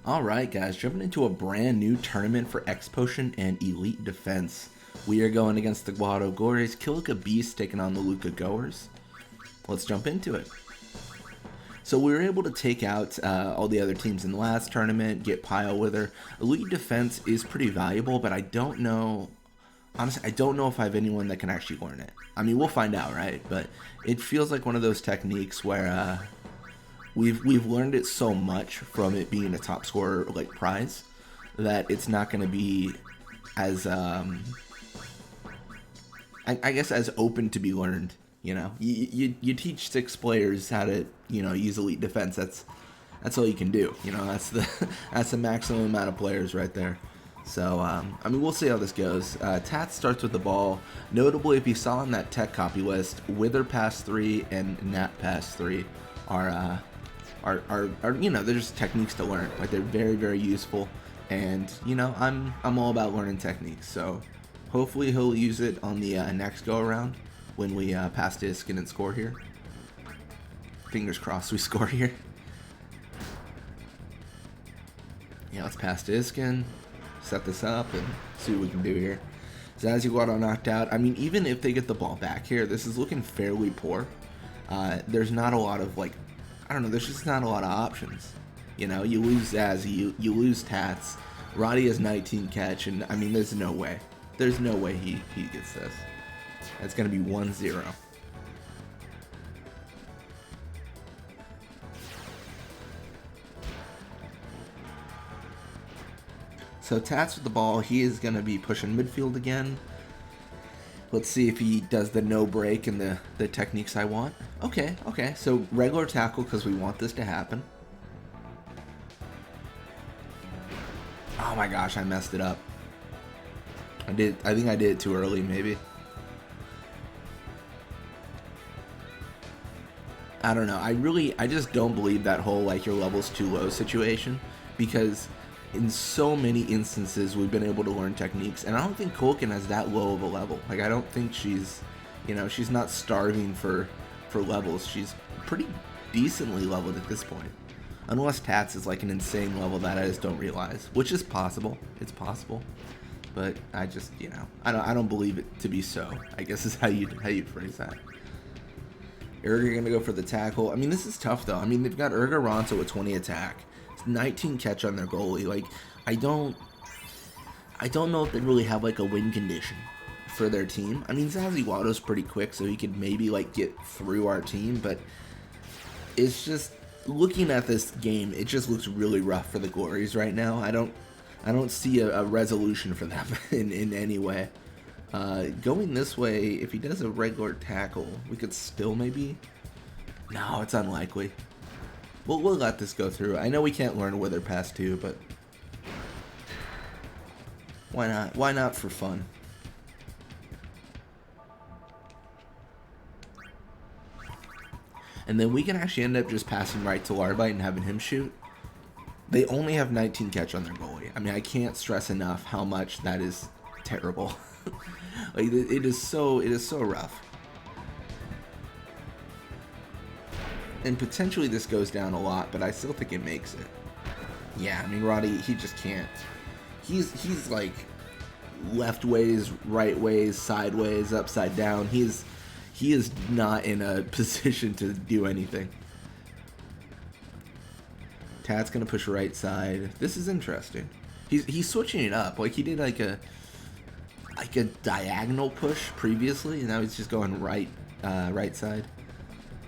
Alright guys, jumping into a brand new tournament for X Potion and Elite Defense. We are going against the Guado Gores, Kilika Beasts taking on the Luca Goers. Let's jump into it. So we were able to take out all the other teams in the last tournament, get Pile Wither. Elite Defense is pretty valuable, but I don't know, honestly, I don't know if I have anyone that can actually learn it. I mean, we'll find out, right? But it feels like one of those techniques where we've learned it so much from it being a top scorer like prize that it's not going to be as I guess as open to be learned. You know, you teach 6 players how to use Elite Defense. That's all you can do. You know, that's the maximum amount of players right there. So I mean, we'll see how this goes. Tats starts with the ball. Notably, if you saw on that tech copy list, Wither Pass 3 and Nat Pass 3 are they're just techniques to learn. Like, they're very useful, and I'm all about learning techniques. So hopefully he'll use it on the next go around when we pass to Iskin and score here. Fingers crossed we score here. Yeah, let's pass to Iskin, set this up, and see what we can do here. Zaziguado knocked out. I mean, even if they get the ball back here, this is looking fairly poor. There's not a lot of, like, I don't know, there's just not a lot of options. You know, you lose Zazzy, you lose Tats. Roddy has 19 catch, and I mean, there's no way. There's no way he gets this. It's going to be 1-0. So Tats with the ball, he is going to be pushing midfield again. Let's see if he does the no break and the techniques I want. Okay. So regular tackle because we want this to happen. Oh my gosh, I messed it up. I think I did it too early, maybe. I don't know. I just don't believe that whole like your level's too low situation, because in so many instances we've been able to learn techniques, and I don't think Kulkin has that low of a level. Like, I don't think she's not starving for levels. She's pretty decently leveled at this point, unless Tats is like an insane level that I just don't realize, which is possible. It's possible, but I just I don't believe it to be so, I guess is how you'd phrase that. Urga gonna go for the tackle. I mean, this is tough though. I mean, they've got Urga Ronto with 20 attack. 19 catch on their goalie. Like, I don't know if they really have like a win condition for their team. I mean, Zaziguado's pretty quick, so he could maybe like get through our team, but it's just, looking at this game, it just looks really rough for the Glories right now. I don't see a resolution for them in any way. Going this way, if he does a regular tackle, we could still maybe. No, it's unlikely. We'll let this go through. I know we can't learn Wither Pass 2, but why not? Why not for fun? And then we can actually end up just passing right to Larbite and having him shoot. They only have 19 catch on their goalie. I mean, I can't stress enough how much that is terrible. Like, it is so rough. And potentially this goes down a lot, but I still think it makes it. Yeah, I mean, Roddy, he just can't. He's like left ways, right ways, sideways, upside down. He is not in a position to do anything. Tad's gonna push right side. This is interesting. He's switching it up. Like, he did like a diagonal push previously, and now he's just going right side.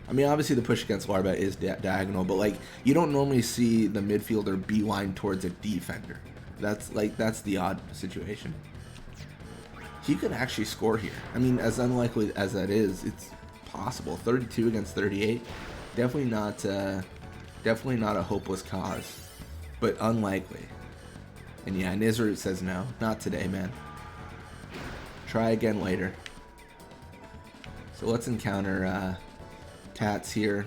I mean, obviously the push against Larva is diagonal, but like, you don't normally see the midfielder beeline towards a defender. That's the odd situation. He could actually score here. I mean, as unlikely as that is, it's possible. 32 against 38, definitely not a hopeless cause, but unlikely. And yeah, Nizrut says no, not today, man. Try again later. So let's encounter Tats here.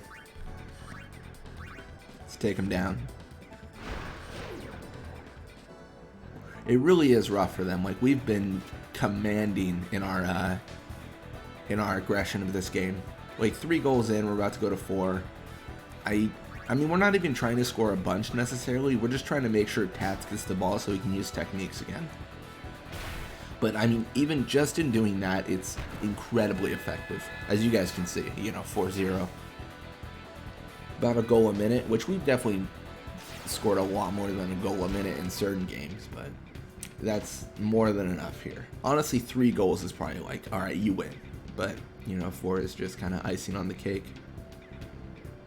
Let's take him down. It really is rough for them. Like, we've been commanding in our aggression of this game. Like, 3 goals in, we're about to go to 4. I I mean, we're not even trying to score a bunch necessarily. We're just trying to make sure Tats gets the ball so he can use techniques again. But I mean, even just in doing that, it's incredibly effective. As you guys can see, you know, 4-0. About a goal a minute, which we've definitely scored a lot more than a goal a minute in certain games, but that's more than enough here. Honestly, 3 goals is probably like, all right, you win. But, you know, 4 is just kind of icing on the cake.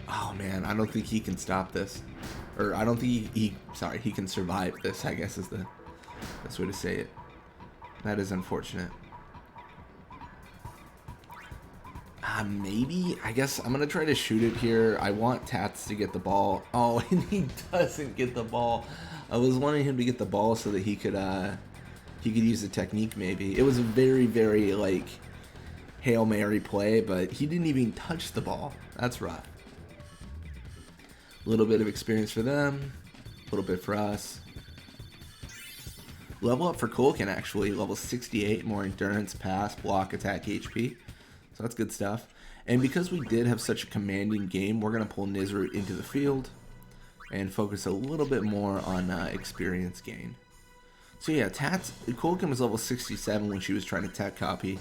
Oh man, I don't think he can stop this. Or I don't think he can survive this, I guess is the best way to say it. That is unfortunate. Maybe, I guess I'm gonna try to shoot it here. I want Tats to get the ball. Oh, and he doesn't get the ball. I was wanting him to get the ball so that he could use the technique maybe. It was a very, very like Hail Mary play, but he didn't even touch the ball. That's rough. A little bit of experience for them, a little bit for us. Level up for Kilika actually, level 68, more endurance, pass, block, attack, HP. So that's good stuff. And because we did have such a commanding game, we're going to pull Nizru into the field and focus a little bit more on experience gain. So yeah, Kilika was level 67 when she was trying to tech copy.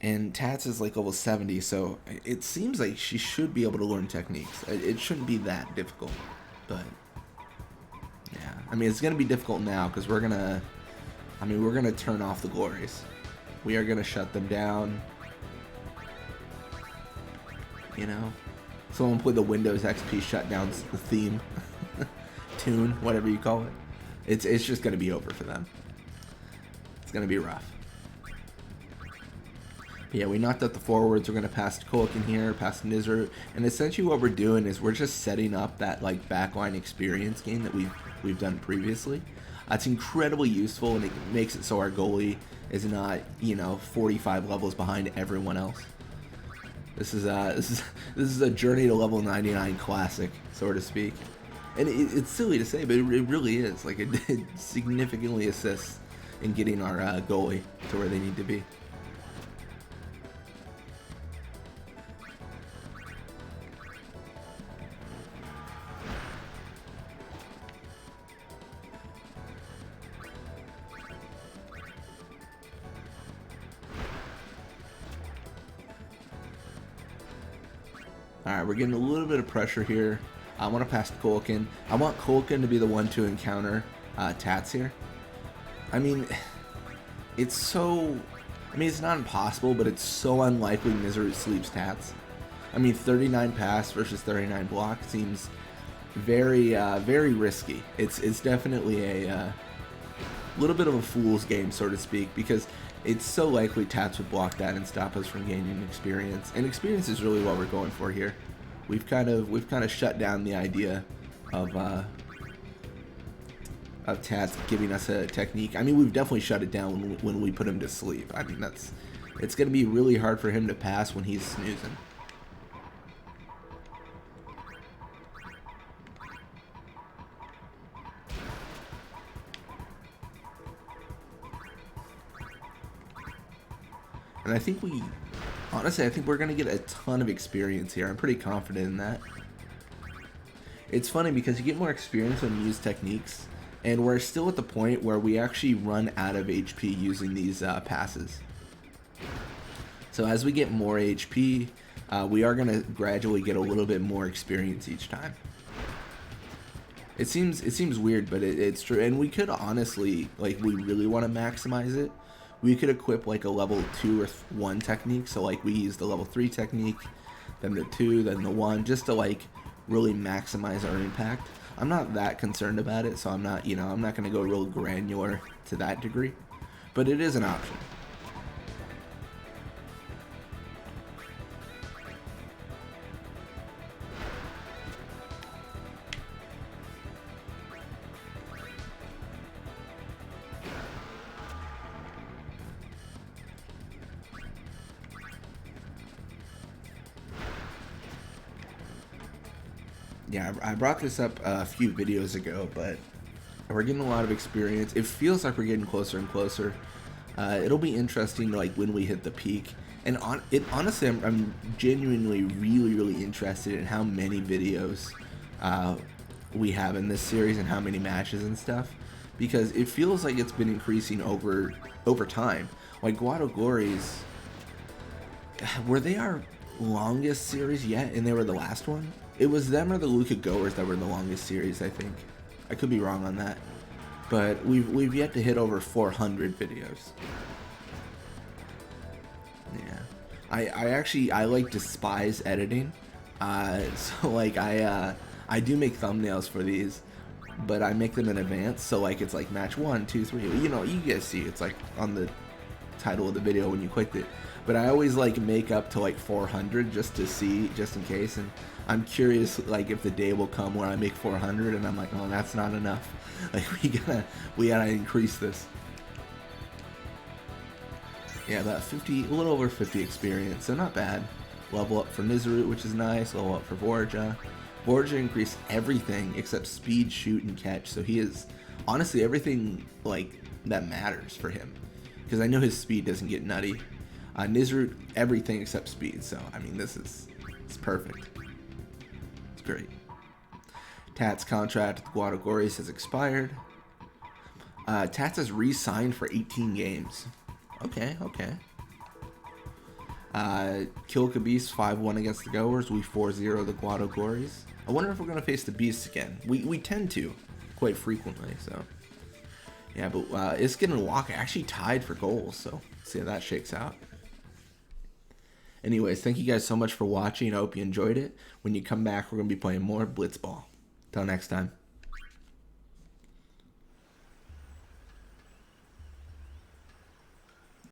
And Tats is like level 70, so it seems like she should be able to learn techniques. It shouldn't be that difficult, but yeah. I mean, it's going to be difficult now because we're going to turn off the glories. We are going to shut them down. You know, someone put the Windows XP shutdown theme, tune, whatever you call it. It's just going to be over for them. It's going to be rough. But yeah, we knocked out the forwards. We're going to pass to Kilika in here, pass to Nizru, and essentially what we're doing is we're just setting up that like backline experience game that we've done previously. It's incredibly useful, and it makes it so our goalie is not, you know, 45 levels behind everyone else. This is a journey to level 99 classic, so to speak. And it's silly to say, but it really is. Like, it significantly assists in getting our goalie to where they need to be. Alright, we're getting a little bit of pressure here. I want to pass to Kilika. I want Kilika to be the one to encounter Tats here. I mean, it's not impossible, but it's so unlikely Nizru sleeps Tats. I mean, 39 pass versus 39 block seems very, very risky. It's definitely a little bit of a fool's game, so to speak, because it's so likely Tats would block that and stop us from gaining experience. And experience is really what we're going for here. We've kind of shut down the idea of Tats giving us a technique. I mean, we've definitely shut it down when we put him to sleep. I mean, it's going to be really hard for him to pass when he's snoozing. And I think honestly, I think we're going to get a ton of experience here. I'm pretty confident in that. It's funny because you get more experience when you use techniques, and we're still at the point where we actually run out of HP using these passes. So as we get more HP, we are going to gradually get a little bit more experience each time. It seems weird, but it's true. And we could honestly, like, we really want to maximize it. We could equip like a level 2 or 1 technique. So like we use the level 3 technique, then the 2, then the 1, just to like really maximize our impact. I'm not that concerned about it, so I'm not going to go real granular to that degree, but it is an option. Yeah, I brought this up a few videos ago, but we're getting a lot of experience. It feels like we're getting closer and closer. It'll be interesting, like when we hit the peak, And honestly, I'm genuinely really interested in how many videos we have in this series and how many matches and stuff, because it feels like it's been increasing over time. Like Guado Glories, were they our longest series yet, and they were the last one? It was them or the Luca Goers that were the longest series, I think. I could be wrong on that, but we've yet to hit over 400 videos. Yeah, I like despise editing. So like I do make thumbnails for these, but I make them in advance. So like it's like match 1, 2, 3. You know, you guys see it's like on the title of the video when you clicked it. But I always like make up to like 400 just to see, just in case. And I'm curious like if the day will come where I make 400 and I'm like, oh, that's not enough. Like we gotta increase this. Yeah, about 50, a little over 50 experience, so not bad. Level up for Nizarut, which is nice. Level up for Borja. Borja increased everything except speed, shoot, and catch. So he is honestly everything like that matters for him, because I know his speed doesn't get nutty. Nizarut, everything except speed. So I mean, it's perfect. It's great. Tat's contract with Guado Glories has expired. Tats has re-signed for 18 games. Okay. Kilika Beast 5-1 against the Goers. We 4-0 the Guado Glories. I wonder if we're going to face the Beasts again. We tend to quite frequently, so. Yeah, but Iskin and Waka actually tied for goals, so let's see how that shakes out. Anyways, thank you guys so much for watching. I hope you enjoyed it. When you come back, we're going to be playing more Blitzball. Till next time.